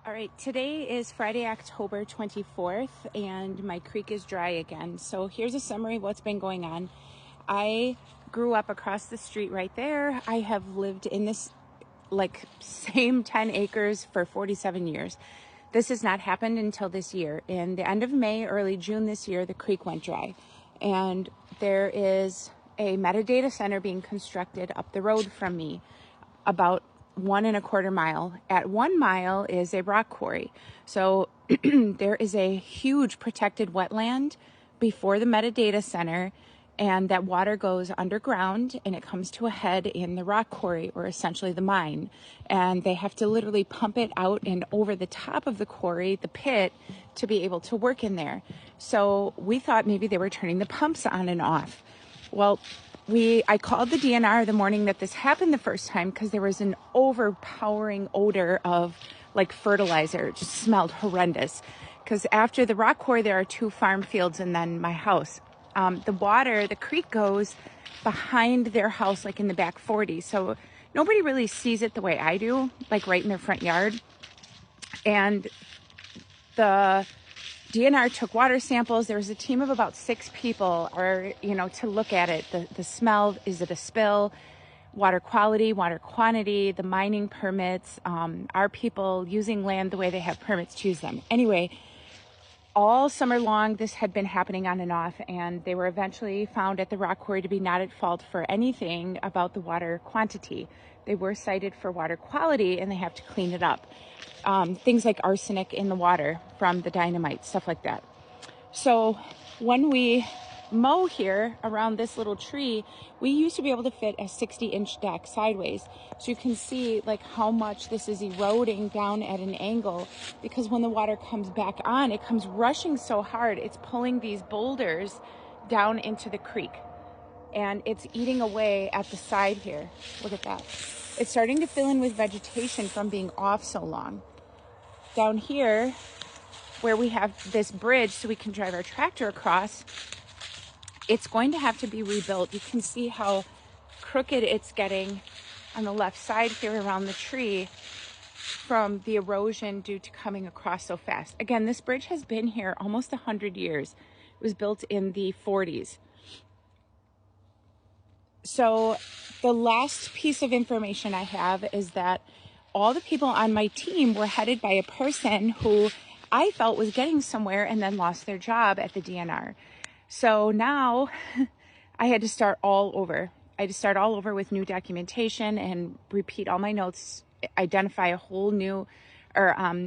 All right, today is Friday, October 24th, and my creek is dry again. So here's a summary of what's been going on. I grew up across the street right there. I have lived in this same 10 acres for 47 years. This has not happened until this year. In the end of May, early June this year, the creek went dry. And there is a metadata center being constructed up the road from me, about 1.25 miles. At 1 mile is a rock quarry. So there is a huge protected wetland before the metadata center, and that water goes underground and it comes to a head in the rock quarry, or essentially the mine. And they have to literally pump it out and over the top of the quarry, the pit, to be able to work in there. So we thought maybe they were turning the pumps on and off. Well, I called the DNR the morning that this happened the first time because there was an overpowering odor of fertilizer. It just smelled horrendous. Because after the rock quarry, there are 2 farm fields and then my house. The creek goes behind their house, in the back 40. So nobody really sees it the way I do, right in their front yard. And the DNR took water samples. There was a team of about 6 people to look at it. The smell, is it a spill? Water quality, water quantity, the mining permits, are people using land the way they have permits to use them? Anyway, all summer long, this had been happening on and off, and they were eventually found at the rock quarry to be not at fault for anything about the water quantity. They were cited for water quality, and they have to clean it up. Things like arsenic in the water from the dynamite, stuff like that. So when we mow here around this little tree, we used to be able to fit a 60-inch deck sideways. So you can see how much this is eroding down at an angle, because when the water comes back on, it comes rushing so hard, it's pulling these boulders down into the creek. And it's eating away at the side here. Look at that. It's starting to fill in with vegetation from being off so long. Down here, where we have this bridge so we can drive our tractor across, it's going to have to be rebuilt. You can see how crooked it's getting on the left side here around the tree from the erosion due to coming across so fast. Again, this bridge has been here almost 100 years. It was built in the 40s. So the last piece of information I have is that all the people on my team were headed by a person who I felt was getting somewhere and then lost their job at the DNR. So now I had to start all over. I had to start all over with new documentation and repeat all my notes, identify a whole new